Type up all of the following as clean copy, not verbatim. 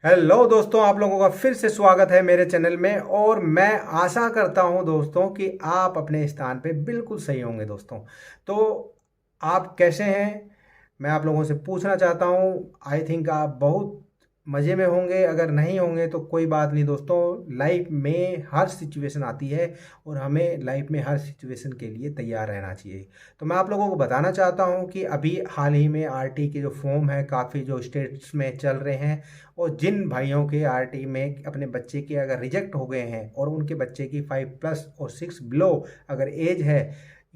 Hello दोस्तों, आप लोगों का फिर से स्वागत है मेरे चैनल में। और मैं आशा करता हूं दोस्तों कि आप अपने स्थान पे बिल्कुल सही होंगे दोस्तों। तो आप कैसे हैं, मैं आप लोगों से पूछना चाहता हूं। आई थिंक आप बहुत मज़े में होंगे। अगर नहीं होंगे तो कोई बात नहीं दोस्तों, लाइफ में हर सिचुएशन आती है और हमें लाइफ में हर सिचुएशन के लिए तैयार रहना चाहिए। तो मैं आप लोगों को बताना चाहता हूं कि अभी हाल ही में आरटी के जो फॉर्म है काफ़ी जो स्टेट्स में चल रहे हैं, और जिन भाइयों के आरटी में अपने बच्चे के अगर रिजेक्ट हो गए हैं और उनके बच्चे की 5+ और 6 बिलो अगर एज है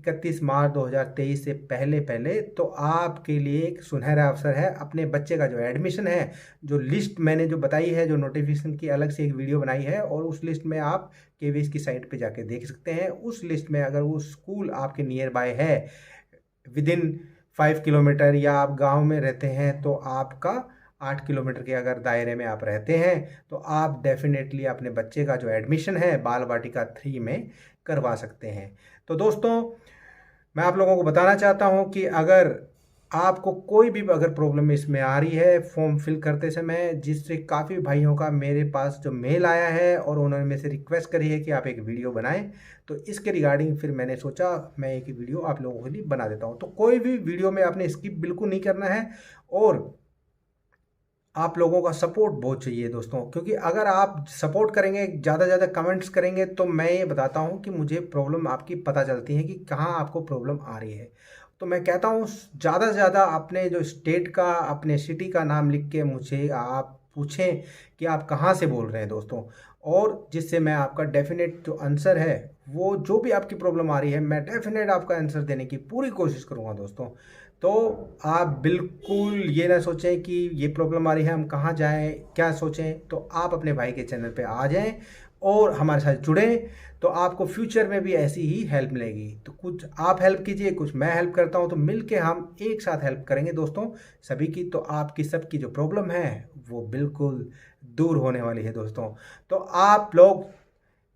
31 मार्च 2023 से पहले पहले, तो आपके लिए एक सुनहरा अवसर है। अपने बच्चे का जो एडमिशन है, जो लिस्ट मैंने जो बताई है, जो नोटिफिकेशन की अलग से एक वीडियो बनाई है, और उस लिस्ट में आप केवीएस की साइट पे जाके देख सकते हैं। उस लिस्ट में अगर वो स्कूल आपके नियर बाय है, विद इन 5 किलोमीटर, या आप गांव में रहते हैं तो आपका 8 किलोमीटर के अगर दायरे में आप रहते हैं, तो आप डेफिनेटली अपने बच्चे का जो एडमिशन है बाल वाटिका 3 में करवा सकते हैं। तो दोस्तों, मैं आप लोगों को बताना चाहता हूं कि अगर आपको कोई भी अगर प्रॉब्लम इसमें आ रही है फॉर्म फिल करते समय, जिससे काफ़ी भाइयों का मेरे पास जो मेल आया है और उन्होंने मेरे से रिक्वेस्ट करी है कि आप एक वीडियो बनाएं, तो इसके रिगार्डिंग फिर मैंने सोचा मैं एक वीडियो आप लोगों के लिए बना देता हूं। तो कोई भी वीडियो में आपने स्किप बिल्कुल नहीं करना है, और आप लोगों का सपोर्ट बहुत चाहिए दोस्तों, क्योंकि अगर आप सपोर्ट करेंगे, ज़्यादा से ज़्यादा कमेंट्स करेंगे, तो मैं ये बताता हूँ कि मुझे प्रॉब्लम आपकी पता चलती है कि कहाँ आपको प्रॉब्लम आ रही है। तो मैं कहता हूँ ज़्यादा से ज़्यादा अपने जो स्टेट का, अपने सिटी का नाम लिख के मुझे आप पूछें कि आप कहाँ से बोल रहे हैं दोस्तों, और जिससे मैं आपका डेफिनेट जो आंसर है, वो जो भी आपकी प्रॉब्लम आ रही है, मैं डेफिनेट आपका आंसर देने की पूरी कोशिश करूँगा दोस्तों। तो आप बिल्कुल ये ना सोचें कि ये प्रॉब्लम आ रही है, हम कहाँ जाएं, क्या सोचें। तो आप अपने भाई के चैनल पे आ जाएं और हमारे साथ जुड़ें, तो आपको फ्यूचर में भी ऐसी ही हेल्प मिलेगी। तो कुछ आप हेल्प कीजिए, कुछ मैं हेल्प करता हूं, तो मिलके हम एक साथ हेल्प करेंगे दोस्तों सभी की। तो आपकी सबकी जो प्रॉब्लम है वो बिल्कुल दूर होने वाली है दोस्तों। तो आप लोग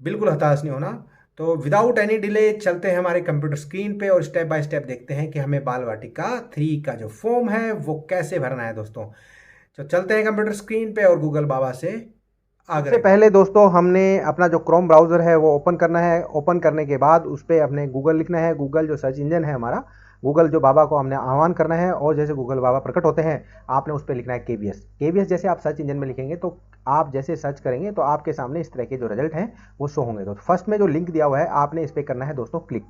बिल्कुल हताश नहीं होना। तो विदाउट एनी डिले चलते हैं हमारे कंप्यूटर स्क्रीन पे और स्टेप बाय स्टेप देखते हैं कि हमें बाल वाटिका 3 का जो फॉर्म है वो कैसे भरना है दोस्तों। तो चलते हैं कंप्यूटर स्क्रीन पे और गूगल बाबा से सबसे आग्रह। पहले दोस्तों हमने अपना जो क्रोम ब्राउज़र है वो ओपन करना है। ओपन करने के बाद उस पर अपने गूगल लिखना है। गूगल जो सर्च इंजन है हमारा, गूगल जो बाबा को हमने आह्वान करना है, और जैसे गूगल बाबा प्रकट होते हैं आपने उस पर लिखना है केबीएस। केबीएस जैसे आप सर्च इंजन में लिखेंगे तो आप जैसे सर्च करेंगे तो आपके सामने इस तरह के जो रिजल्ट हैं वो शो होंगे। तो फर्स्ट में जो लिंक दिया हुआ है आपने इस पर करना है दोस्तों क्लिक।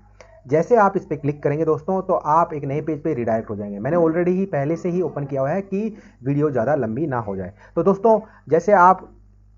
जैसे आप इस पर क्लिक करेंगे दोस्तों तो आप एक नए पेज पे रिडायरेक्ट हो जाएंगे। मैंने ऑलरेडी ही पहले से ही ओपन किया हुआ है कि वीडियो ज़्यादा लंबी ना हो जाए। तो दोस्तों, जैसे आप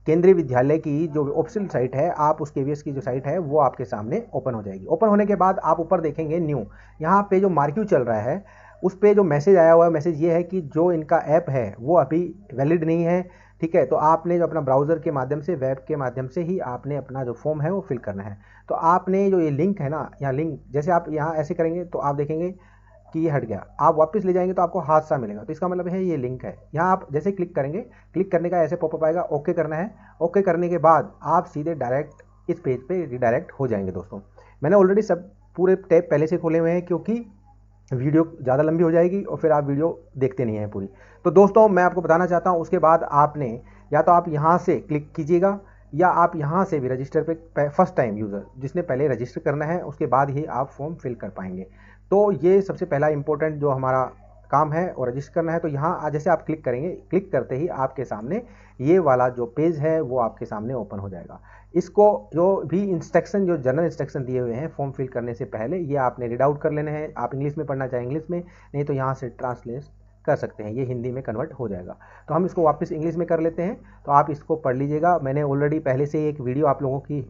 केंद्रीय विद्यालय की जो ऑफिशियल साइट है, आप उस केवीएस की जो साइट है वो आपके सामने ओपन हो जाएगी। ओपन होने के बाद आप ऊपर देखेंगे न्यू, यहाँ पे जो मार्क्यू चल रहा है उस पे जो मैसेज आया हुआ है, मैसेज ये है कि जो इनका ऐप है वो अभी वैलिड नहीं है। ठीक है, तो आपने जो अपना ब्राउज़र के माध्यम से, वेब के माध्यम से ही आपने अपना जो फॉर्म है वो फिल करना है। तो आपने जो ये लिंक है ना, यहाँ लिंक जैसे आप यहाँ ऐसे करेंगे तो आप देखेंगे कि ये हट गया। आप वापस ले जाएंगे तो आपको हादसा मिलेगा। तो इसका मतलब है ये लिंक है। यहाँ आप जैसे क्लिक करेंगे, क्लिक करने का ऐसे पॉपअप आएगा, ओके करना है। ओके करने के बाद आप सीधे डायरेक्ट इस पेज पे रिडायरेक्ट हो जाएंगे दोस्तों। मैंने ऑलरेडी सब पूरे टैब पहले से खोले हुए हैं, क्योंकि वीडियो ज़्यादा लंबी हो जाएगी और फिर आप वीडियो देखते नहीं हैं पूरी। तो दोस्तों, मैं आपको बताना चाहता हूँ, उसके बाद आपने या तो आप यहाँ से क्लिक कीजिएगा, या आप यहाँ से भी रजिस्टर पे, फर्स्ट टाइम यूज़र जिसने पहले रजिस्टर करना है उसके बाद ही आप फॉर्म फिल कर पाएंगे। तो ये सबसे पहला इंपॉर्टेंट जो हमारा काम है और रजिस्टर करना है। तो यहाँ जैसे आप क्लिक करेंगे, क्लिक करते ही आपके सामने ये वाला जो पेज है वो आपके सामने ओपन हो जाएगा। इसको जो भी इंस्ट्रक्शन, जो जनरल इंस्ट्रक्शन दिए हुए हैं फॉर्म फिल करने से पहले, ये आपने रीड आउट कर लेने हैं। आप इंग्लिश में पढ़ना चाहें इंग्लिश में, नहीं तो यहाँ से ट्रांसलेट कर सकते हैं, ये हिंदी में कन्वर्ट हो जाएगा। तो हम इसको वापस इंग्लिश में कर लेते हैं। तो आप इसको पढ़ लीजिएगा। मैंने ऑलरेडी पहले से ही एक वीडियो आप लोगों की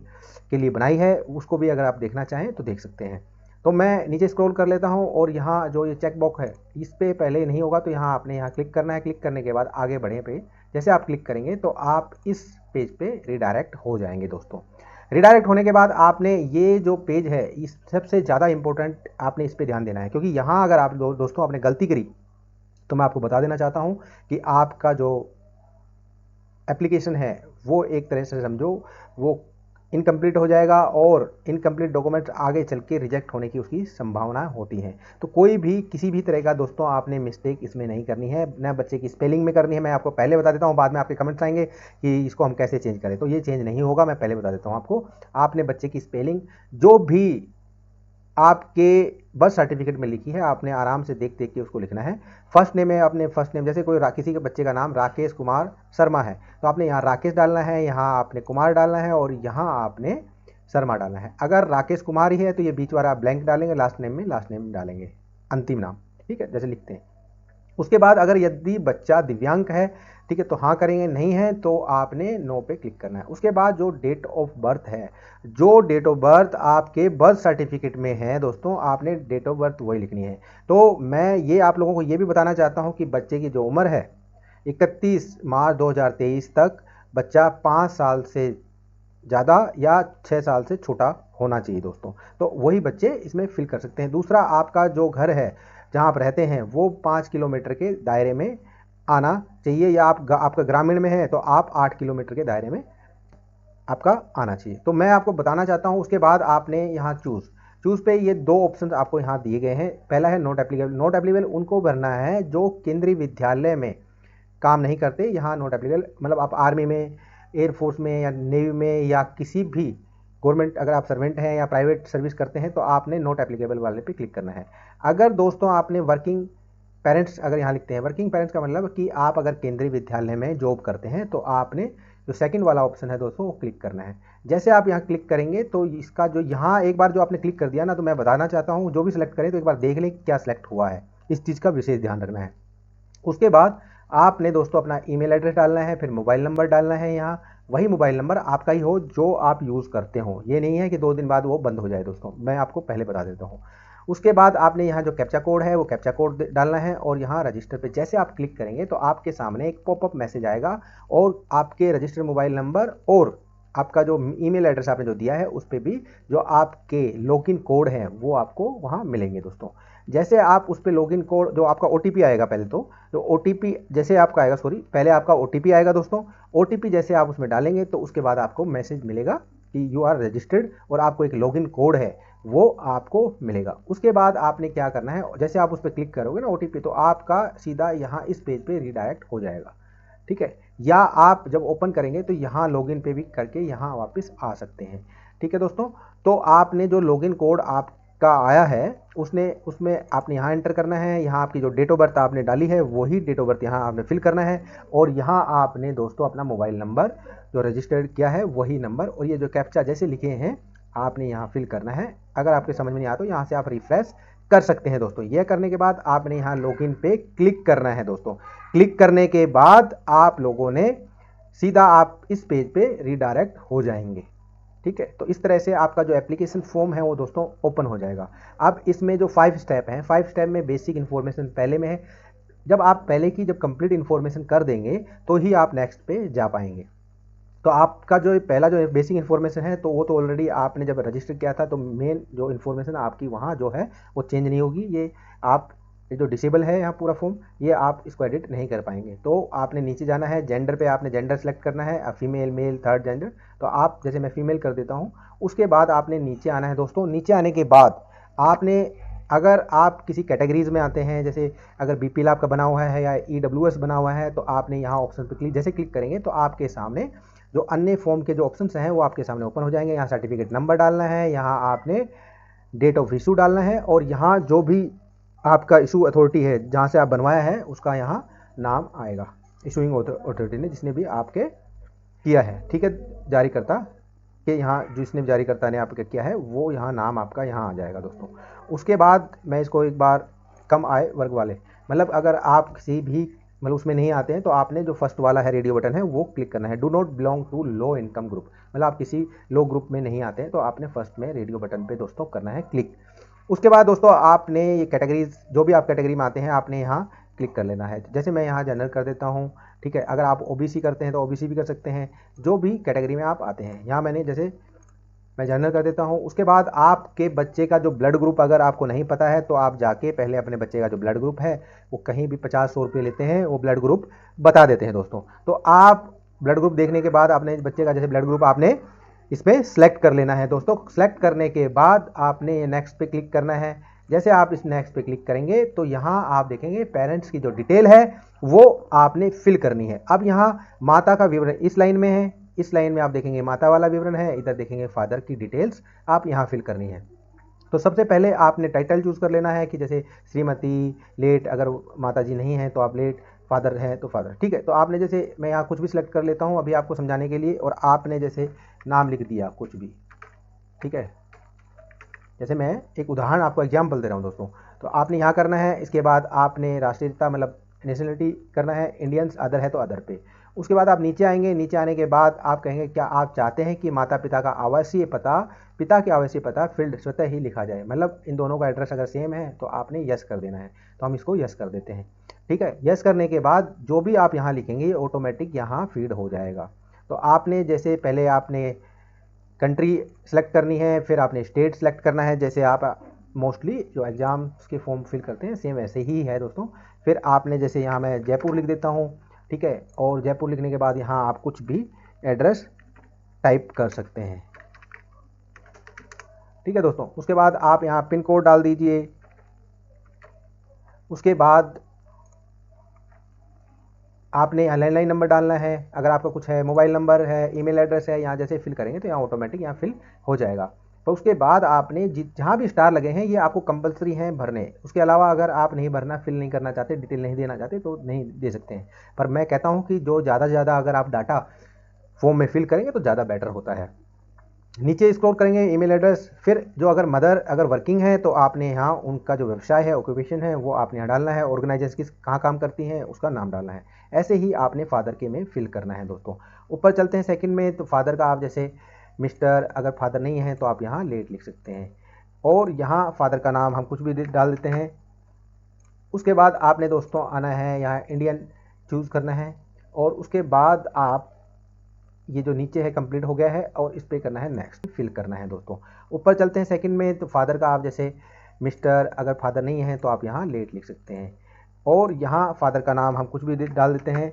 के लिए बनाई है, उसको भी अगर आप देखना चाहें तो देख सकते हैं। तो मैं नीचे स्क्रॉल कर लेता हूँ, और यहाँ जो ये चेक बॉक्स है इस पर पहले नहीं होगा, तो यहाँ आपने यहाँ क्लिक करना है। क्लिक करने के बाद आगे बढ़े पे जैसे आप क्लिक करेंगे तो आप इस पेज पे रिडायरेक्ट हो जाएंगे दोस्तों। रिडायरेक्ट होने के बाद आपने ये जो पेज है, इस सबसे ज़्यादा इंपॉर्टेंट आपने इस पे ध्यान देना है, क्योंकि यहाँ अगर आप दोस्तों आपने गलती करी तो मैं आपको बता देना चाहता हूँ कि आपका जो एप्लीकेशन है वो एक तरह से समझो वो इनकम्प्लीट हो जाएगा और इनकम्प्लीट डॉक्यूमेंट्स आगे चल के रिजेक्ट होने की उसकी संभावना होती है। तो कोई भी किसी भी तरह का दोस्तों आपने मिस्टेक इसमें नहीं करनी है, न बच्चे की स्पेलिंग में करनी है। मैं आपको पहले बता देता हूँ, बाद में आपके कमेंट्स आएंगे कि इसको हम कैसे चेंज करें, तो ये चेंज नहीं होगा। मैं पहले बता देता हूँ आपको, आपने बच्चे की स्पेलिंग जो भी आपके बर्थ सर्टिफिकेट में लिखी है आपने आराम से देख देख के उसको लिखना है। फर्स्ट नेम है, अपने फर्स्ट नेम, जैसे कोई किसी के बच्चे का नाम राकेश कुमार शर्मा है तो आपने यहाँ राकेश डालना है, यहाँ आपने कुमार डालना है और यहाँ आपने शर्मा डालना है। अगर राकेश कुमार ही है तो ये बीच वाला आप ब्लैंक डालेंगे, लास्ट नेम में लास्ट नेम डालेंगे, अंतिम नाम, ठीक है, जैसे लिखते हैं। उसके बाद अगर यदि बच्चा दिव्यांग है, ठीक है, तो हाँ करेंगे, नहीं है तो आपने नो पे क्लिक करना है। उसके बाद जो डेट ऑफ बर्थ है, जो डेट ऑफ बर्थ आपके बर्थ सर्टिफिकेट में है दोस्तों, आपने डेट ऑफ बर्थ वही लिखनी है। तो मैं ये आप लोगों को ये भी बताना चाहता हूँ कि बच्चे की जो उम्र है 31 मार्च 2023 तक बच्चा 5 साल से ज़्यादा या 6 साल से छोटा होना चाहिए दोस्तों, तो वही बच्चे इसमें फिल कर सकते हैं। दूसरा, आपका जो घर है जहाँ आप रहते हैं वो 5 किलोमीटर के दायरे में आना चाहिए, या आपका ग्रामीण में है तो आप 8 किलोमीटर के दायरे में आपका आना चाहिए। तो मैं आपको बताना चाहता हूँ। उसके बाद आपने यहाँ चूज़ पे ये 2 ऑप्शन आपको यहाँ दिए गए हैं। पहला है नॉट एप्लीकेबल। नॉट एप्लीकेबल उनको भरना है जो केंद्रीय विद्यालय में काम नहीं करते। यहाँ नॉट एप्लीकेबल मतलब आप आर्मी में, एयरफोर्स में या नेवी में या किसी भी गवर्नमेंट, अगर आप सर्वेंट हैं या प्राइवेट सर्विस करते हैं तो आपने नॉट एप्लीकेबल वाले पे क्लिक करना है। अगर दोस्तों आपने वर्किंग पेरेंट्स, अगर यहाँ लिखते हैं वर्किंग पेरेंट्स का मतलब कि आप अगर केंद्रीय विद्यालय में जॉब करते हैं तो आपने जो सेकंड वाला ऑप्शन है दोस्तों वो क्लिक करना है। जैसे आप यहाँ क्लिक करेंगे तो इसका जो यहाँ एक बार जो आपने क्लिक कर दिया ना, तो मैं बताना चाहता हूँ जो भी सिलेक्ट करें तो एक बार देख लें क्या सिलेक्ट हुआ है, इस चीज़ का विशेष ध्यान रखना है। उसके बाद आपने दोस्तों अपना ईमेल एड्रेस डालना है, फिर मोबाइल नंबर डालना है। यहाँ वही मोबाइल नंबर आपका ही हो जो आप यूज़ करते हो, ये नहीं है कि 2 दिन बाद वो बंद हो जाए दोस्तों, मैं आपको पहले बता देता हूँ। उसके बाद आपने यहाँ जो कैप्चा कोड है वो कैप्चा कोड डालना है और यहाँ रजिस्टर पे जैसे आप क्लिक करेंगे तो आपके सामने एक पॉपअप मैसेज आएगा और आपके रजिस्टर मोबाइल नंबर और आपका जो ईमेल एड्रेस आपने जो दिया है उस पर भी जो आपके लॉगिन कोड हैं वो आपको वहाँ मिलेंगे दोस्तों। जैसे आप उस पर लॉगिन कोड, जो आपका OTP आएगा, पहले तो जो OTP जैसे आपका आएगा, पहले आपका OTP आएगा दोस्तों। OTP जैसे आप उसमें डालेंगे तो उसके बाद आपको मैसेज मिलेगा कि यू आर रजिस्टर्ड और आपको एक लॉगिन कोड है वो आपको मिलेगा। उसके बाद आपने क्या करना है, जैसे आप उस पर क्लिक करोगे ना OTP, तो आपका सीधा यहाँ इस पेज पे रीडायरेक्ट हो जाएगा, ठीक है। या आप जब ओपन करेंगे तो यहाँ लॉगिन पे भी करके यहाँ वापस आ सकते हैं, ठीक है दोस्तों। तो आपने जो लॉगिन कोड आपका आया है उसमें आपने यहाँ एंटर करना है। यहाँ आपकी जो डेट ऑफ बर्थ आपने डाली है वही डेट ऑफ बर्थ यहाँ आपने फिल करना है और यहाँ आपने दोस्तों अपना मोबाइल नंबर जो रजिस्टर्ड किया है वही नंबर और ये जो कैप्चा जैसे लिखे हैं आपने यहाँ फिल करना है। अगर आपके समझ में नहीं आता तो यहाँ से आप रिफ्रेश कर सकते हैं दोस्तों। यह करने के बाद आपने यहाँ लॉगिन पे क्लिक करना है दोस्तों। क्लिक करने के बाद आप लोगों ने सीधा आप इस पेज पे रीडायरेक्ट हो जाएंगे, ठीक है। तो इस तरह से आपका जो एप्लीकेशन फॉर्म है वो दोस्तों ओपन हो जाएगा। अब इसमें जो 5 स्टेप हैं, 5 स्टेप में बेसिक इन्फॉर्मेशन पहले में है। जब आप पहले की जब कंप्लीट इन्फॉर्मेशन कर देंगे तो ही आप नेक्स्ट पे जा पाएंगे। तो आपका जो पहला जो बेसिक इन्फॉर्मेशन है तो वो तो ऑलरेडी आपने जब रजिस्टर किया था तो मेन जो इन्फॉर्मेशन आपकी वहाँ जो है वो चेंज नहीं होगी। ये आप ये जो डिसेबल है यहाँ पूरा फॉर्म, ये आप इसको एडिट नहीं कर पाएंगे। तो आपने नीचे जाना है, जेंडर पे आपने जेंडर सेलेक्ट करना है, फीमेल, मेल, थर्ड जेंडर। तो आप जैसे मैं फीमेल कर देता हूँ। उसके बाद आपने नीचे आना है दोस्तों। नीचे आने के बाद आपने, अगर आप किसी कैटेगरीज में आते हैं, जैसे अगर BPL आपका बना हुआ है या EWS बना हुआ है, तो आपने यहाँ ऑप्शन पर जैसे क्लिक करेंगे तो आपके सामने जो अन्य फॉर्म के जो ऑप्शंस हैं वो आपके सामने ओपन हो जाएंगे। यहाँ सर्टिफिकेट नंबर डालना है, यहाँ आपने डेट ऑफ इशू डालना है और यहाँ जो भी आपका इशू अथॉरिटी है जहाँ से आप बनवाया है उसका यहाँ नाम आएगा, इशूइंग अथॉरिटी ने जिसने भी आपके किया है, ठीक है, जारीकर्ता के यहाँ जिसने जारीकर्ता ने आपके किया है वो यहाँ नाम आपका यहाँ आ जाएगा दोस्तों। उसके बाद मैं इसको एक बार कम आय वर्ग वाले, मतलब अगर आप किसी भी मतलब उसमें नहीं आते हैं तो आपने जो फर्स्ट वाला है रेडियो बटन है वो क्लिक करना है। Do not belong to low income group, मतलब आप किसी लो ग्रुप में नहीं आते हैं तो आपने फर्स्ट में रेडियो बटन पे दोस्तों करना है क्लिक। उसके बाद दोस्तों आपने ये कैटेगरीज, जो भी आप कैटेगरी में आते हैं आपने यहाँ क्लिक कर लेना है। जैसे मैं यहाँ जनरल कर देता हूँ, ठीक है। अगर आप OBC करते हैं तो OBC भी कर सकते हैं, जो भी कैटेगरी में आप आते हैं। यहाँ मैंने जैसे मैं जनरल कर देता हूँ। उसके बाद आपके बच्चे का जो ब्लड ग्रुप अगर आपको नहीं पता है तो आप जाके पहले अपने बच्चे का जो ब्लड ग्रुप है वो कहीं भी 50-100 रुपये लेते हैं, वो ब्लड ग्रुप बता देते हैं दोस्तों। तो आप ब्लड ग्रुप देखने के बाद अपने बच्चे का जैसे ब्लड ग्रुप आपने इस पर सिलेक्ट कर लेना है दोस्तों। सेलेक्ट करने के बाद आपने नेक्स्ट पे क्लिक करना है। जैसे आप इस नेक्स्ट पे क्लिक करेंगे तो यहाँ आप देखेंगे पेरेंट्स की जो डिटेल है वो आपने फिल करनी है। अब यहाँ माता का विवरण इस लाइन में है, इस लाइन में आप देखेंगे माता वाला विवरण है, इधर देखेंगे फादर की डिटेल्स आप यहाँ फिल करनी है। तो सबसे पहले आपने टाइटल चूज कर लेना है कि जैसे श्रीमती, लेट, अगर माता जी नहीं है तो आप लेट, फादर है तो फादर, ठीक है। तो आपने जैसे मैं यहाँ कुछ भी सिलेक्ट कर लेता हूँ अभी आपको समझाने के लिए, और आपने जैसे नाम लिख दिया कुछ भी, ठीक है। जैसे मैं एक उदाहरण आपको एग्जाम्पल दे रहा हूँ दोस्तों। तो आपने यहाँ करना है, इसके बाद आपने राष्ट्रीयता मतलब नेशनलिटी करना है, इंडियंस, अदर है तो अदर पे। उसके बाद आप नीचे आएंगे, नीचे आने के बाद आप कहेंगे क्या आप चाहते हैं कि माता पिता का आवासीय पता, पिता की आवासीय पता फील्ड स्वतः ही लिखा जाए, मतलब इन दोनों का एड्रेस अगर सेम है तो आपने यस कर देना है। तो हम इसको यस कर देते हैं, ठीक है। यस करने के बाद जो भी आप यहाँ लिखेंगे ऑटोमेटिक यहाँ फीड हो जाएगा। तो आपने जैसे पहले आपने कंट्री सेलेक्ट करनी है, फिर आपने स्टेट सेलेक्ट करना है, जैसे आप मोस्टली जो एग्ज़ाम्स के फॉर्म फिल करते हैं सेम वैसे ही है दोस्तों। फिर आपने जैसे यहाँ मैं जयपुर लिख देता हूँ, ठीक है। और जयपुर लिखने के बाद यहाँ आप कुछ भी एड्रेस टाइप कर सकते हैं, ठीक है दोस्तों। उसके बाद आप यहाँ पिन कोड डाल दीजिए। उसके बाद आपने यहाँ लैंडलाइन नंबर डालना है, अगर आपका कुछ है, मोबाइल नंबर है, ईमेल एड्रेस है, यहाँ जैसे फिल करेंगे तो यहाँ ऑटोमेटिक यहाँ फिल हो जाएगा। तो उसके बाद आपने जहाँ भी स्टार लगे हैं ये आपको कंपलसरी हैं भरने। उसके अलावा अगर आप नहीं भरना, फिल नहीं करना चाहते, डिटेल नहीं देना चाहते तो नहीं दे सकते हैं। पर मैं कहता हूँ कि जो ज़्यादा से ज़्यादा अगर आप डाटा फॉर्म में फिल करेंगे तो ज़्यादा बेटर होता है। नीचे स्क्रॉल करेंगे, ईमेल एड्रेस, फिर जो अगर मदर अगर वर्किंग है तो आपने यहाँ उनका जो व्यवसाय है, ऑक्यूपेशन है, वो आपने यहाँ डालना है। ऑर्गेनाइजेशन किस कहाँ काम करती हैं उसका नाम डालना है। ऐसे ही आपने फादर के में फिल करना है दोस्तों। ऊपर चलते हैं सेकंड में, तो फादर का आप जैसे मिस्टर, अगर फादर नहीं है तो आप यहाँ लेट लिख सकते हैं, और यहाँ फादर का नाम हम कुछ भी डाल देते हैं। उसके बाद आपने दोस्तों आना है, यहाँ इंडियन चूज़ करना है, और उसके बाद आप ये जो नीचे है कंप्लीट हो गया है और इस पर करना है नेक्स्ट, फिल करना है दोस्तों। ऊपर चलते हैं सेकंड में, तो फादर का आप जैसे मिस्टर, अगर फादर नहीं है तो आप यहाँ लेट लिख सकते हैं, और यहाँ फादर का नाम हम कुछ भी डाल देते हैं।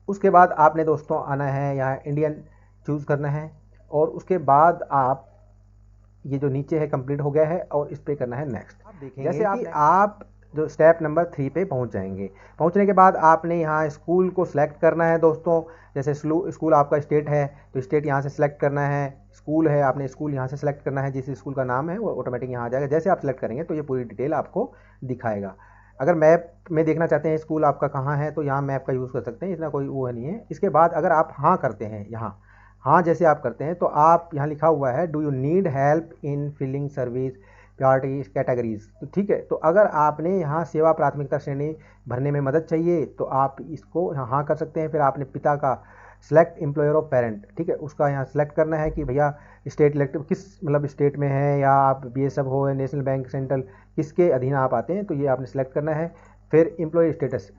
उसके बाद आपने दोस्तों आना है, यहाँ इंडियन चूज़ करना है, और उसके बाद आप ये जो नीचे है कंप्लीट हो गया है और इस पर करना है नेक्स्ट। आप देखेंगे जैसे आप जो स्टेप नंबर 3 पे पहुंच जाएंगे। पहुंचने के बाद आपने यहाँ स्कूल को सिलेक्ट करना है दोस्तों। जैसे स्कूल आपका स्टेट है तो स्टेट यहाँ से सिलेक्ट करना है, स्कूल है आपने स्कूल यहाँ से सिलेक्ट करना है, जिस स्कूल का नाम है वो ऑटोमेटिक यहाँ आ जाएगा। जैसे आप सिलेक्ट करेंगे तो ये पूरी डिटेल आपको दिखाएगा। अगर मैप में देखना चाहते हैं स्कूल आपका कहाँ है तो यहाँ मैप का यूज़ कर सकते हैं, इतना कोई वो नहीं है। इसके बाद अगर आप हाँ करते हैं, यहाँ हाँ जैसे आप करते हैं तो आप यहाँ लिखा हुआ है do you need help in filling service priority categories, तो ठीक है। तो अगर आपने यहाँ सेवा प्राथमिकता श्रेणी भरने में मदद चाहिए तो आप इसको यहाँ हाँ कर सकते हैं। फिर आपने पिता का सिलेक्ट एम्प्लॉयर ऑफ पेरेंट, ठीक है, उसका यहाँ सेलेक्ट करना है कि भैया स्टेट इलेक्टिव किस मतलब स्टेट में है, या आप बीएसएफ हो, नेशनल बैंक, सेंट्रल, किसके अधीन आप आते हैं तो ये आपने सेलेक्ट करना है। फिर एम्प्लॉय स्टेटस,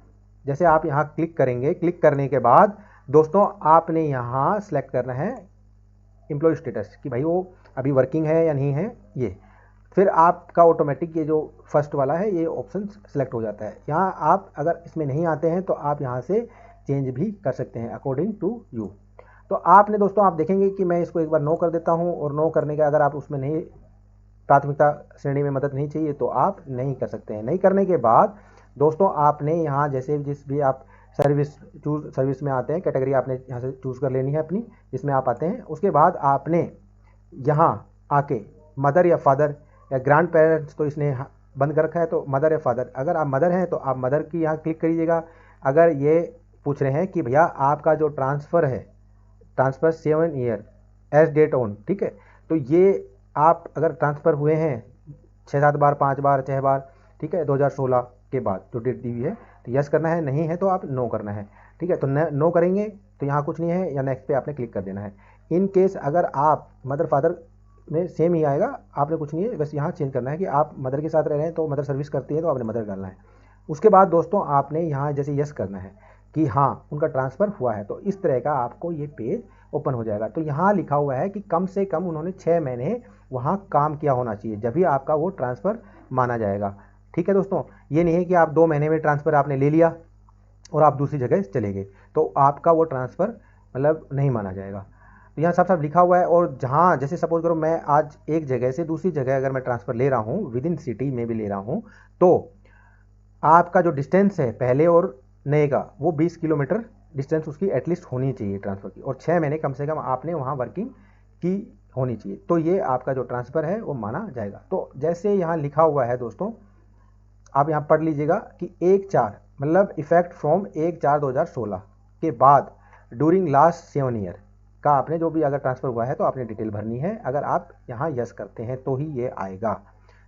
जैसे आप यहाँ क्लिक करेंगे, क्लिक करने के बाद दोस्तों आपने यहाँ सेलेक्ट करना है एम्प्लॉय स्टेटस कि भाई वो अभी वर्किंग है या नहीं है ये। फिर आपका ऑटोमेटिक ये जो फर्स्ट वाला है ये ऑप्शन सेलेक्ट हो जाता है। यहाँ आप अगर इसमें नहीं आते हैं तो आप यहाँ से चेंज भी कर सकते हैं अकॉर्डिंग टू यू। तो आपने दोस्तों आप देखेंगे कि मैं इसको एक बार नो कर देता हूँ, और नो करने का अगर आप उसमें नहीं प्राथमिकता श्रेणी में मदद नहीं चाहिए तो आप नहीं कर सकते हैं। नहीं करने के बाद दोस्तों आपने यहाँ जैसे जिस भी आप सर्विस में आते हैं कैटेगरी आपने यहाँ से चूज़ कर लेनी है अपनी जिसमें आप आते हैं। उसके बाद आपने यहाँ आके मदर या फादर या ग्रैंड पेरेंट्स तो इसने बंद कर रखा है, तो मदर या फादर, अगर आप मदर हैं तो आप मदर की यहाँ क्लिक करिएगा। अगर ये पूछ रहे हैं कि भैया आपका जो ट्रांसफ़र है, transfer 7 year age date on, ठीक है, तो ये आप अगर ट्रांसफ़र हुए हैं 6-7 बार, 5 बार, 6 बार, ठीक है, 2016 के बाद जो डेट दी हुई है तो यस करना है, नहीं है तो आप नो करना है, ठीक है। तो नो करेंगे तो यहाँ कुछ नहीं है, या नेक्स्ट पे आपने क्लिक कर देना है। इन केस अगर आप मदर फादर में सेम ही आएगा, आपने कुछ नहीं है, बस यहाँ चेंज करना है कि आप मदर के साथ रह रहे हैं तो मदर सर्विस करती है तो आपने मदर डालना है। उसके बाद दोस्तों आपने यहाँ जैसे यस करना है कि हाँ उनका ट्रांसफ़र हुआ है, तो इस तरह का आपको ये पेज ओपन हो जाएगा। तो यहाँ लिखा हुआ है कि कम से कम उन्होंने 6 महीने वहाँ काम किया होना चाहिए, जब भी आपका वो ट्रांसफ़र माना जाएगा, ठीक है दोस्तों। ये नहीं है कि आप 2 महीने में ट्रांसफ़र आपने ले लिया और आप दूसरी जगह चले गए तो आपका वो ट्रांसफ़र मतलब नहीं माना जाएगा। तो यहाँ साफ साफ लिखा हुआ है। और जहाँ जैसे सपोज करो मैं आज एक जगह से दूसरी जगह अगर मैं ट्रांसफ़र ले रहा हूँ, विद इन सिटी में भी ले रहा हूँ, तो आपका जो डिस्टेंस है पहले और नए का, वो 20 किलोमीटर डिस्टेंस उसकी एटलीस्ट होनी चाहिए ट्रांसफ़र की, और 6 महीने कम से कम आपने वहाँ वर्किंग की होनी चाहिए, तो ये आपका जो ट्रांसफ़र है वो माना जाएगा। तो जैसे यहाँ लिखा हुआ है दोस्तों, आप यहाँ पढ़ लीजिएगा कि 1/4 मतलब इफेक्ट फ्रॉम 1/4/2016 के बाद ड्यूरिंग लास्ट 7 ईयर का आपने जो भी अगर ट्रांसफ़र हुआ है तो आपने डिटेल भरनी है। अगर आप यहाँ यस करते हैं तो ही ये आएगा।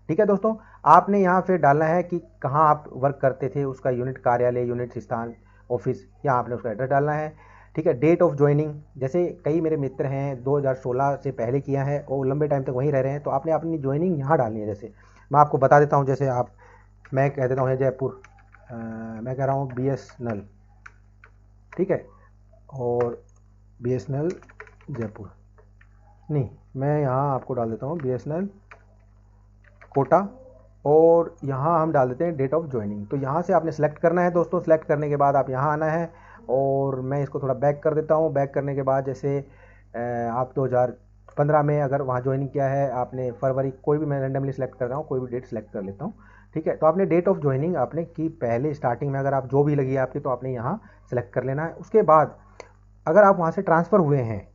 ठीक है दोस्तों, आपने यहाँ फिर डालना है कि कहाँ आप वर्क करते थे, उसका यूनिट, कार्यालय, यूनिट, स्थान, ऑफिस, यहाँ आपने उसका एड्रेस डालना है। ठीक है, डेट ऑफ ज्वाइनिंग, जैसे कई मेरे मित्र हैं 2016 से पहले किया है और लंबे टाइम तक वहीं रह रहे हैं, तो आपने अपनी ज्वाइनिंग यहाँ डालनी है। जैसे मैं आपको बता देता हूँ, जैसे मैं कह देता हूँ जयपुर, मैं कह रहा हूँ BSNL, ठीक है, और BSNL जयपुर, नहीं मैं यहाँ आपको डाल देता हूँ BSNL कोटा, और यहाँ हम डाल देते हैं डेट ऑफ ज्वाइनिंग। तो यहाँ से आपने सेलेक्ट करना है दोस्तों। सेलेक्ट करने के बाद आप यहाँ आना है, और मैं इसको थोड़ा बैक कर देता हूँ। बैक करने के बाद जैसे आप 2015 में अगर वहाँ ज्वाइनिंग किया है आपने, फरवरी, कोई भी मैं रेंडमली सेलेक्ट कर रहा हूँ, कोई भी डेट सेलेक्ट कर लेता हूँ। ठीक है, तो आपने डेट ऑफ ज्वाइनिंग आपने की पहले स्टार्टिंग में, अगर आप जो भी लगी है आपकी, तो आपने यहाँ सेलेक्ट कर लेना है। उसके बाद अगर आप वहाँ से ट्रांसफ़र हुए हैं,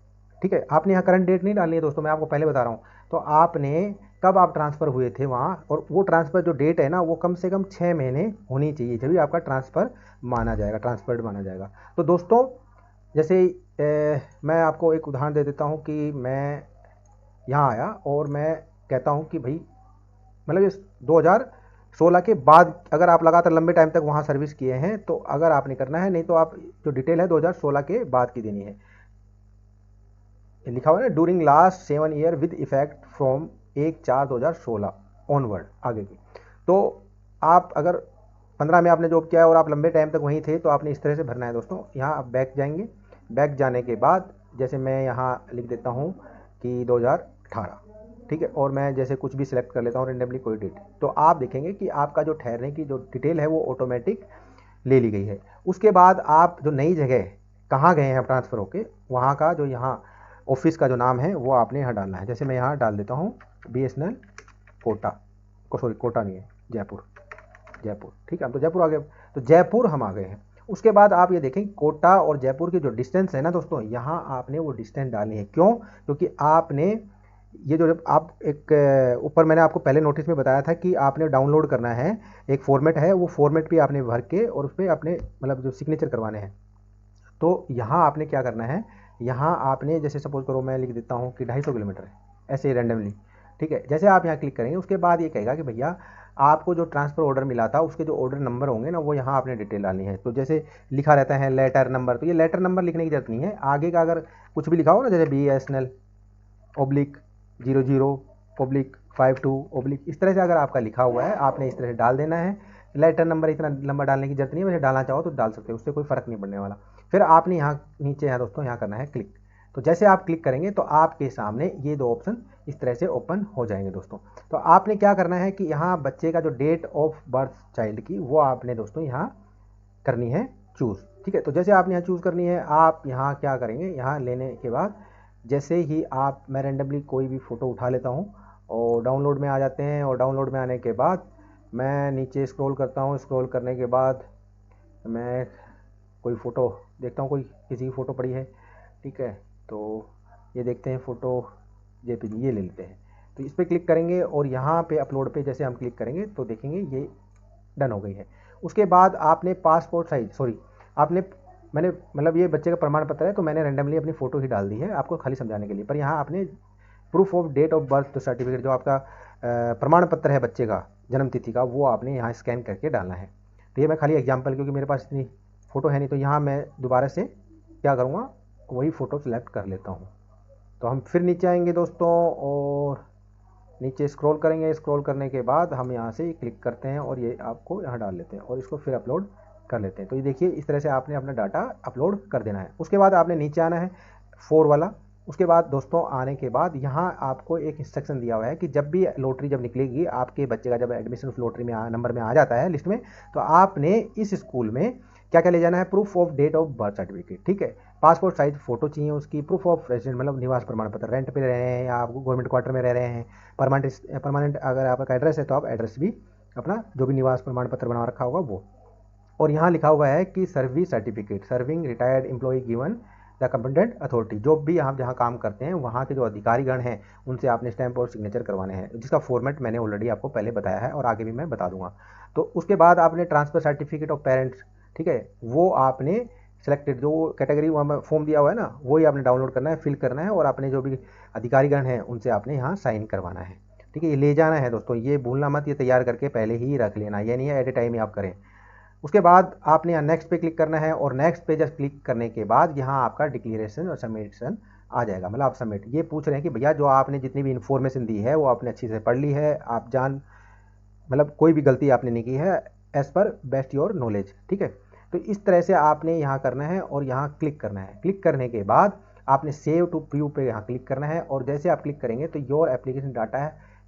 ठीक है, आपने यहाँ करंट डेट नहीं डालनी है दोस्तों, मैं आपको पहले बता रहा हूँ। तो आपने कब आप ट्रांसफ़र हुए थे वहाँ, और वो ट्रांसफ़र जो डेट है ना, वो कम से कम 6 महीने होनी चाहिए, जब भी आपका ट्रांसफ़र माना जाएगा, ट्रांसफर्ड माना जाएगा। तो दोस्तों जैसे मैं आपको एक उदाहरण दे देता हूँ कि मैं यहाँ आया और मैं कहता हूँ कि भाई, मतलब इस 2016 के बाद अगर आप लगातार लंबे टाइम तक वहाँ सर्विस किए हैं तो अगर आपने करना है, नहीं तो आप जो डिटेल है 2016 के बाद की देनी है। लिखा हुआ है ना, during last 7 year with effect from 1/4/2016 onward, आगे की। तो आप अगर 15 में आपने जॉब किया है और आप लंबे टाइम तक वहीं थे, तो आपने इस तरह से भरना है दोस्तों। यहाँ आप बैक जाएंगे, बैक जाने के बाद जैसे मैं यहाँ लिख देता हूँ कि 2018, ठीक है, और मैं जैसे कुछ भी सिलेक्ट कर लेता हूँ रेंडमली कोई डेट, तो आप देखेंगे कि आपका जो ठहरने की जो डिटेल है वो ऑटोमेटिक ले ली गई है। उसके बाद आप जो नई जगह कहाँ गए हैं ट्रांसफ़र होके, वहाँ का जो यहाँ ऑफिस का जो नाम है वो आपने यहाँ डालना है। जैसे मैं यहाँ डाल देता हूँ BSNL कोटा, सॉरी कोटा नहीं है, जयपुर, जयपुर, ठीक है, हम तो जयपुर आ गए। तो जयपुर हम आ गए हैं। उसके बाद आप ये देखें कोटा और जयपुर की जो डिस्टेंस है ना दोस्तों, यहाँ आपने वो डिस्टेंस डालनी है। क्यों? क्योंकि आपने ये जो आप एक ऊपर मैंने आपको पहले नोटिस में बताया था कि आपने डाउनलोड करना है, एक फॉर्मेट है, वो फॉर्मेट भी आपने भर के और उस पर आपने मतलब जो सिग्नेचर करवाने हैं। तो यहाँ आपने क्या करना है, यहाँ आपने जैसे सपोज करो मैं लिख देता हूँ कि 250 किलोमीटर है, ऐसे रैंडमली, ठीक है। जैसे आप यहाँ क्लिक करेंगे उसके बाद ये कहेगा कि भैया आपको जो ट्रांसफ़र ऑर्डर मिला था उसके जो ऑर्डर नंबर होंगे ना, वो यहाँ आपने डिटेल डालनी है। तो जैसे लिखा रहता है लेटर नंबर, तो ये लेटर नंबर लिखने की जरूरत नहीं है। आगे का अगर कुछ भी लिखा हो ना, जैसे BSNL /00/52/ इस तरह से अगर आपका लिखा हुआ है, आपने इस तरह से डाल देना है। लेटर नंबर इतना लंबा डालने की जरूरत नहीं है, वैसे डालना चाहो तो डाल सकते हो, उससे कोई फ़र्क नहीं पड़ने वाला। फिर आपने यहाँ नीचे है दोस्तों, यहाँ करना है क्लिक। तो जैसे आप क्लिक करेंगे तो आपके सामने ये 2 ऑप्शन इस तरह से ओपन हो जाएंगे दोस्तों। तो आपने क्या करना है कि यहाँ बच्चे का जो डेट ऑफ बर्थ चाइल्ड की, वो आपने दोस्तों यहाँ करनी है चूज़, ठीक है। तो जैसे आपने यहाँ चूज़ करनी है, आप यहाँ क्या करेंगे, यहाँ लेने के बाद जैसे ही मैं रेंडमली कोई भी फ़ोटो उठा लेता हूँ और डाउनलोड में आ जाते हैं, और डाउनलोड में आने के बाद मैं नीचे स्क्रॉल करता हूँ। स्क्रॉल करने के बाद मैं कोई फ़ोटो देखता हूँ, कोई किसी की फ़ोटो पड़ी है, ठीक है। तो ये देखते हैं फ़ोटो JPG, ये ले लेते हैं। तो इस पर क्लिक करेंगे और यहाँ पे अपलोड पे जैसे हम क्लिक करेंगे तो देखेंगे ये डन हो गई है। उसके बाद आपने पासपोर्ट साइज, मैंने मतलब ये बच्चे का प्रमाण पत्र है, तो मैंने रेंडमली अपनी फ़ोटो ही डाल दी है आपको खाली समझाने के लिए। पर यहाँ आपने proof of date of birth certificate, जो आपका प्रमाण पत्र है बच्चे का जन्म तिथि का, वो आपने यहाँ स्कैन करके डालना है। तो ये मैं खाली एग्जाम्पल, क्योंकि मेरे पास इतनी फ़ोटो है नहीं, तो यहाँ मैं दोबारा से क्या करूँगा, वही फ़ोटो सेलेक्ट कर लेता हूँ। तो हम फिर नीचे आएंगे दोस्तों और नीचे स्क्रॉल करेंगे। स्क्रॉल करने के बाद हम यहाँ से क्लिक करते हैं और ये आपको यहाँ डाल लेते हैं और इसको फिर अपलोड कर लेते हैं। तो ये देखिए इस तरह से आपने अपना डाटा अपलोड कर देना है। उसके बाद आपने नीचे आना है 4 वाला। उसके बाद दोस्तों आने के बाद यहाँ आपको एक इंस्ट्रक्शन दिया हुआ है कि जब भी लॉटरी जब निकलेगी, आपके बच्चे का जब एडमिशन उस लॉटरी में नंबर में आ जाता है लिस्ट में, तो आपने इस स्कूल में क्या क्या ले जाना है, proof of date of birth certificate, ठीक है। पासपोर्ट साइज फ़ोटो चाहिए उसकी, प्रूफ ऑफ रेजिडेंट मतलब निवास प्रमाण पत्र, रेंट पे रह रहे हैं या आप गवर्नमेंट क्वार्टर में रह रहे हैं, परमानेंट अगर आपका एड्रेस है तो आप एड्रेस भी अपना जो भी निवास प्रमाण पत्र बना रखा होगा वो। और यहाँ लिखा हुआ है कि service certificate, serving retired employ given the competent authority, जो भी आप जहाँ काम करते हैं वहाँ के जो अधिकारीगण हैं उनसे आपने स्टैंप और सिग्नेचर करवाने हैं, जिसका फॉर्मेट मैंने ऑलरेडी आपको पहले बताया है और आगे भी मैं बता दूंगा। तो उसके बाद आपने ट्रांसफर सर्टिफिकेट ऑफ पेरेंट्स, ठीक है, वो आपने सिलेक्टेड जो कैटेगरी वहाँ फॉर्म दिया हुआ है ना, वही आपने डाउनलोड करना है, फिल करना है और अपने जो भी अधिकारीगण हैं उनसे आपने यहाँ साइन करवाना है। ठीक है, ये ले जाना है दोस्तों, ये भूलना मत, ये तैयार करके पहले ही रख लेना, ये नहीं है एट ए टाइम ही आप करें। उसके बाद आपने यहाँ नेक्स्ट पे क्लिक करना है और नेक्स्ट पे जस्ट क्लिक करने के बाद यहाँ आपका डिक्लेरेशन और सबमिशन आ जाएगा। मतलब आप सबमिट, ये पूछ रहे हैं कि भैया जो आपने जितनी भी इन्फॉर्मेशन दी है वो आपने अच्छी से पढ़ ली है, आप जान मतलब कोई भी गलती आपने नहीं की है, as per best your knowledge. ठीक है, तो इस तरह से आपने यहाँ करना है और यहाँ क्लिक करना है। क्लिक करने के बाद आपने सेव टू प्रीव्यू पे यहाँ क्लिक करना है और जैसे आप क्लिक करेंगे तो your application data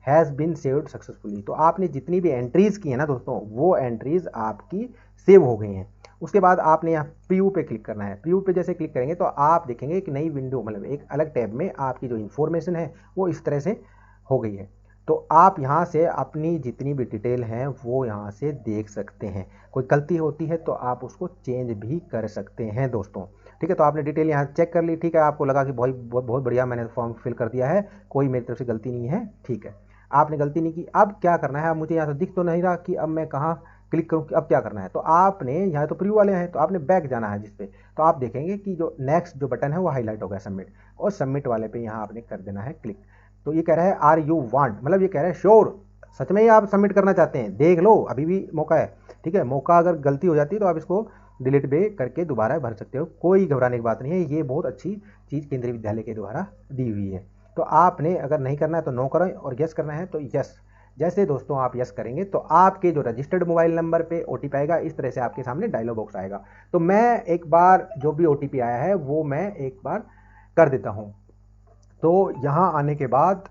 has been saved successfully, तो आपने जितनी भी एंट्रीज़ की है ना दोस्तों, वो एंट्रीज़ आपकी सेव हो गई हैं। उसके बाद आपने यहाँ प्रीव्यू पे क्लिक करना है। प्रीव्यू पे जैसे क्लिक करेंगे तो आप देखेंगे एक नई विंडो, मतलब एक अलग टैब में आपकी जो इन्फॉर्मेशन है वो इस तरह से हो गई है। तो आप यहाँ से अपनी जितनी भी डिटेल हैं वो यहाँ से देख सकते हैं, कोई गलती होती है तो आप उसको चेंज भी कर सकते हैं दोस्तों। ठीक है, तो आपने डिटेल यहाँ चेक कर ली, ठीक है, आपको लगा कि बहुत बहुत बहुत बढ़िया मैंने फॉर्म फिल कर दिया है, कोई मेरी तरफ से गलती नहीं है, ठीक है, आपने गलती नहीं की। अब क्या करना है, अब मुझे यहाँ से दिख तो नहीं रहा कि अब मैं कहाँ क्लिक करूँ कि अब क्या करना है, तो आपने यहाँ तो प्रीव्यू वाले हैं तो आपने बैक जाना है जिस पे, तो आप देखेंगे कि जो नेक्स्ट जो बटन है वो हाईलाइट हो गया सबमिट, और सबमिट वाले पे यहाँ आपने कर देना है क्लिक। तो ये कह रहा है आर यू वांट, मतलब ये कह रहा है श्योर, सच में ही आप सबमिट करना चाहते हैं, देख लो अभी भी मौका है। ठीक है, मौका अगर गलती हो जाती है तो आप इसको डिलीट भी करके दोबारा भर सकते हो, कोई घबराने की बात नहीं है, ये बहुत अच्छी चीज़ केंद्रीय विद्यालय के द्वारा दी हुई है। तो आपने अगर नहीं करना है तो नो करें और यस करना है तो यस। जैसे दोस्तों आप यस करेंगे तो आपके जो रजिस्टर्ड मोबाइल नंबर पे ओटीपी आएगा, इस तरह से आपके सामने डायलॉग बॉक्स आएगा। तो मैं एक बार जो भी ओटीपी आया है वो मैं एक बार कर देता हूँ। तो यहाँ आने के बाद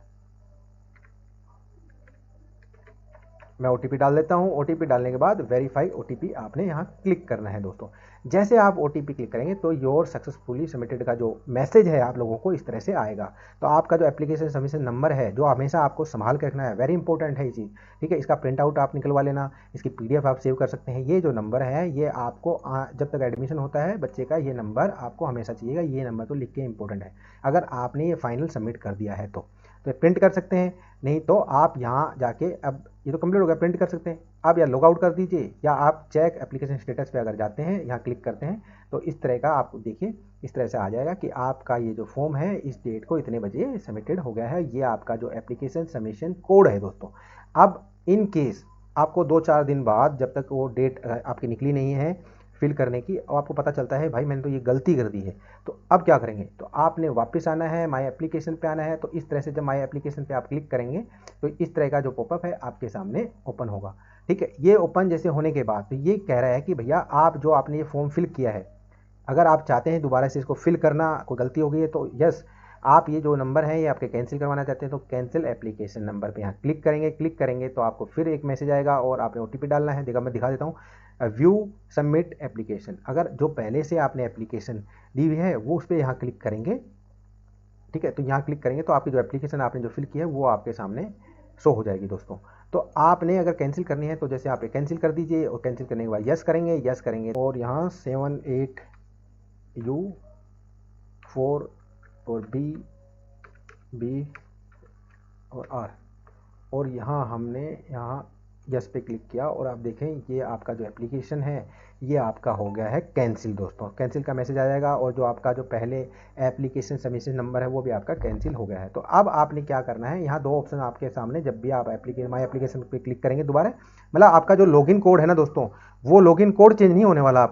मैं ओटीपी डाल देता हूँ। ओटीपी डालने के बाद वेरीफाई ओटीपी आपने यहाँ क्लिक करना है दोस्तों। जैसे आप ओटीपी क्लिक करेंगे तो योर सक्सेसफुली सबमिटेड का जो मैसेज है आप लोगों को इस तरह से आएगा। तो आपका जो एप्लीकेशन सबमिशन नंबर है जो हमेशा आपको संभाल के रखना है, वेरी इंपॉर्टेंट है ये चीज़। ठीक है, इसका प्रिंट आउट आप निकलवा लेना, इसकी पीडीएफ आप सेव कर सकते हैं। ये जो नंबर है ये आपको जब तक एडमिशन होता है बच्चे का, ये नंबर आपको हमेशा चाहिएगा, ये नंबर तो लिख के इंपॉर्टेंट है। अगर आपने ये फाइनल सबमिट कर दिया है तो प्रिंट कर सकते हैं, नहीं तो आप यहाँ जाके, अब ये तो कंप्लीट हो गया, प्रिंट कर सकते हैं। अब या लॉग आउट कर दीजिए या आप चेक एप्लीकेशन स्टेटस पे अगर जाते हैं, यहाँ क्लिक करते हैं तो इस तरह का आपको देखिए इस तरह से आ जाएगा कि आपका ये जो फॉर्म है इस डेट को इतने बजे सबमिटेड हो गया है। ये आपका जो एप्लीकेशन सबमिशन कोड है दोस्तों। अब इन केस आपको 2-4 दिन बाद, जब तक वो डेट आपकी निकली नहीं है फिल करने की, और आपको पता चलता है भाई मैंने तो ये गलती कर दी है, तो अब क्या करेंगे, तो आपने वापस आना है, माई एप्लीकेशन पे आना है। तो इस तरह से जब माई एप्लीकेशन पे आप क्लिक करेंगे तो इस तरह का जो पॉपअप है आपके सामने ओपन होगा। ठीक है, ये ओपन जैसे होने के बाद तो ये कह रहा है कि भैया आप जो आपने ये फॉर्म फिल किया है, अगर आप चाहते हैं दोबारा से इसको फिल करना, कोई गलती हो गई है तो यस, आप ये जो नंबर है ये आपके कैंसिल करवाना चाहते हैं तो कैंसिल एप्लीकेशन नंबर पे यहाँ क्लिक करेंगे। क्लिक करेंगे तो आपको फिर एक मैसेज आएगा और आपने ओटीपी डालना है। देखा, मैं दिखा देता हूँ, व्यू सबमिट एप्लीकेशन। अगर जो पहले से आपने एप्लीकेशन दी हुई है वो उस पर यहाँ क्लिक करेंगे। ठीक है, तो यहाँ क्लिक करेंगे तो आपकी जो एप्लीकेशन आपने जो फिल की है वो आपके सामने शो हो जाएगी दोस्तों। तो आपने अगर कैंसिल करनी है तो जैसे आप कैंसिल कर दीजिए और कैंसिल करने के बाद यस करेंगे, यस करेंगे और यहाँ 78U4 और बी और आर, और यहाँ हमने यहाँ यस पे क्लिक किया और आप देखें ये आपका जो एप्लीकेशन है ये आपका हो गया है कैंसिल दोस्तों। कैंसिल का मैसेज आ जाएगा और जो आपका जो पहले एप्लीकेशन सबमिशन नंबर है वो भी आपका कैंसिल हो गया है। तो अब आपने क्या करना है, यहाँ 2 ऑप्शन आपके सामने, जब भी आप माई एप्लीकेशन पे क्लिक करेंगे दोबारा, मतलब आपका जो लॉगिन कोड है ना दोस्तों, वो लॉगिन कोड चेंज नहीं होने वाला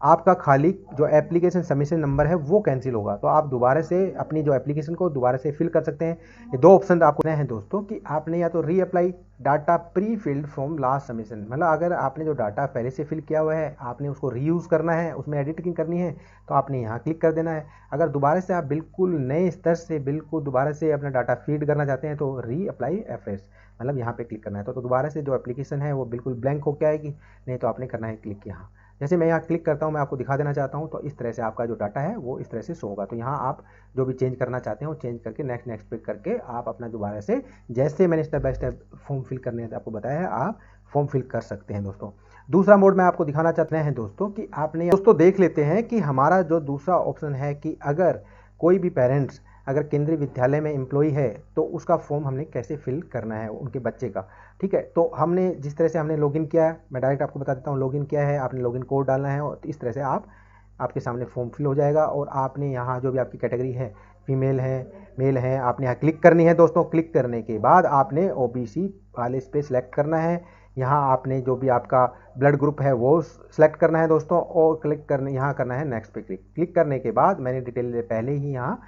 आपका खाली जो एप्लीकेशन सबमिशन नंबर है वो कैंसिल होगा। तो आप दोबारा से अपनी जो एप्लीकेशन को दोबारा से फिल कर सकते हैं। ये 2 ऑप्शन आपको हैं दोस्तों कि आपने या तो reapply data pre filled from last submission, मतलब अगर आपने जो डाटा पहले से फिल किया हुआ है आपने उसको रीयूज़ करना है, उसमें एडिटिंग करनी है तो आपने यहाँ क्लिक कर देना है। अगर दोबारा से आप बिल्कुल नए स्तर से बिल्कुल दोबारा से अपना डाटा फीड करना चाहते हैं तो रीअप्लाई एफरेश, मतलब यहाँ पे क्लिक करना है। तो दोबारा से जो एप्लीकेशन है वो बिल्कुल ब्लैंक होकर आएगी, नहीं तो आपने करना है क्लिक यहाँ। जैसे मैं यहाँ क्लिक करता हूँ, मैं आपको दिखा देना चाहता हूँ, तो इस तरह से आपका जो डाटा है वो इस तरह से शो होगा। तो यहाँ आप जो भी चेंज करना चाहते हैं वो चेंज करके नेक्स्ट नेक्स्ट पे करके आप अपना दोबारा से जैसे मैंने step by step form fill करने आपको बताया है, आप फॉर्म फिल कर सकते हैं दोस्तों। दूसरा मोड मैं आपको दिखाना चाहते हैं दोस्तों कि आपने दोस्तों देख लेते हैं कि हमारा जो दूसरा ऑप्शन है कि अगर कोई भी पेरेंट्स अगर केंद्रीय विद्यालय में एम्प्लॉय है तो उसका फॉर्म हमने कैसे फिल करना है उनके बच्चे का। ठीक है, तो हमने जिस तरह से हमने लॉगिन किया है, मैं डायरेक्ट आपको बता देता हूँ लॉगिन किया है, आपने लॉगिन कोड डालना है और इस तरह से आपके सामने फॉर्म फिल हो जाएगा। और आपने यहाँ जो भी आपकी कैटेगरी है, फीमेल है, मेल है, आपने यहाँ क्लिक करनी है दोस्तों। क्लिक करने के बाद आपने ओबीसी वाले इस पर सिलेक्ट करना है। यहाँ आपने जो भी आपका ब्लड ग्रुप है वो सिलेक्ट करना है दोस्तों, और क्लिक करने यहाँ करना है नेक्स्ट पे क्लिक करने के बाद मैंने डिटेल पहले ही यहाँ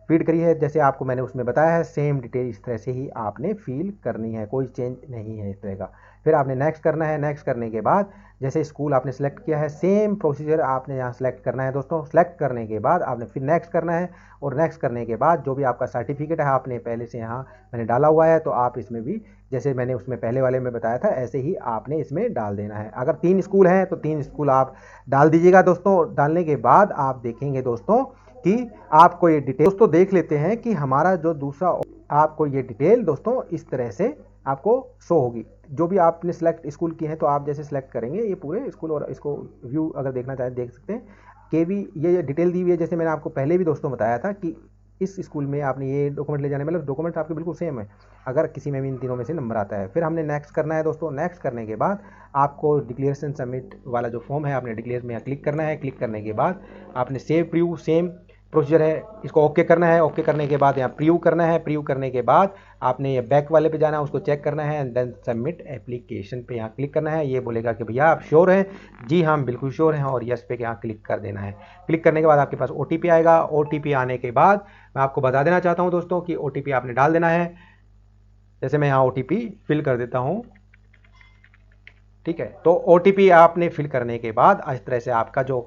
फीड करी है, जैसे आपको मैंने उसमें बताया है सेम डिटेल इस तरह से ही आपने फिल करनी है, कोई चेंज नहीं है इस तरह का। फिर आपने नेक्स्ट करना है। नेक्स्ट करने के बाद जैसे स्कूल आपने सेलेक्ट किया है सेम प्रोसीजर आपने यहाँ सेलेक्ट करना है दोस्तों। सेलेक्ट करने के बाद आपने फिर नेक्स्ट करना है, और नेक्स्ट करने के बाद जो भी आपका सर्टिफिकेट है आपने पहले से यहाँ मैंने डाला हुआ है, तो आप इसमें भी जैसे मैंने उसमें पहले वाले में बताया था ऐसे ही आपने इसमें डाल देना है। अगर 3 स्कूल हैं तो 3 स्कूल आप डाल दीजिएगा दोस्तों। डालने के बाद आप देखेंगे दोस्तों कि आपको ये डिटेल दोस्तों देख लेते हैं कि हमारा जो दूसरा आपको ये डिटेल दोस्तों इस तरह से आपको शो होगी। जो भी आपने सेलेक्ट स्कूल की है तो आप जैसे सेलेक्ट करेंगे ये पूरे स्कूल, और इसको व्यू अगर देखना चाहें देख सकते हैं। केवी ये डिटेल दी हुई है, जैसे मैंने आपको पहले भी दोस्तों बताया था कि इस स्कूल में आपने ये डॉक्यूमेंट ले जाने, मतलब डॉक्यूमेंट आपके बिल्कुल सेम है अगर किसी में भी इन तीनों में से नंबर आता है। फिर हमने नेक्स्ट करना है दोस्तों। नेक्स्ट करने के बाद आपको डिक्लेरेशन सबमिट वाला जो फॉर्म है आपने डिक्लेयर में क्लिक करना है। क्लिक करने के बाद आपने सेव प्रीव्यू सेम प्रोसीजर है, इसको ओके करना है। ओके करने के बाद यहाँ प्रीव्यू करना है। प्रीव्यू करने के बाद आपने ये बैक वाले पे जाना है, उसको चेक करना है, एंड देन सबमिट एप्लीकेशन पे यहाँ क्लिक करना है। ये बोलेगा कि भैया आप श्योर हैं? जी हाँ, बिल्कुल श्योर हैं, और यस पे यहाँ क्लिक कर देना है। क्लिक करने के बाद आपके पास OTP आएगा। OTP आने के बाद मैं आपको बता देना चाहता हूँ दोस्तों कि OTP आपने डाल देना है। जैसे मैं यहाँ OTP फिल कर देता हूँ। ठीक है, तो OTP आपने फिल करने के बाद इस तरह से आपका जो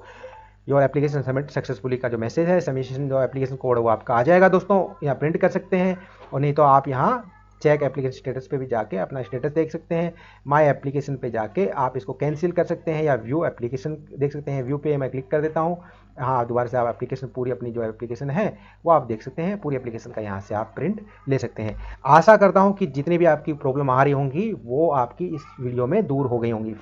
योर एप्लीकेशन सबमिट सक्सेसफुली का जो मैसेज है, सबमिशन जो एप्लीकेशन कोड है वो आपका आ जाएगा दोस्तों। यहाँ प्रिंट कर सकते हैं, और नहीं तो आप यहाँ चेक एप्लीकेशन स्टेटस पे भी जाके अपना स्टेटस देख सकते हैं। माय एप्लीकेशन पे जाके आप इसको कैंसिल कर सकते हैं, या व्यू एप्लीकेशन देख सकते हैं। व्यू पे मैं क्लिक कर देता हूँ। हाँ, दोबारा से आप एप्लीकेशन पूरी अपनी जो एप्लीकेशन है वो आप देख सकते हैं। पूरी एप्लीकेशन का यहाँ से आप प्रिंट ले सकते हैं। आशा करता हूँ कि जितनी भी आपकी प्रॉब्लम आ रही होंगी वो आपकी इस वीडियो में दूर हो गई होंगी।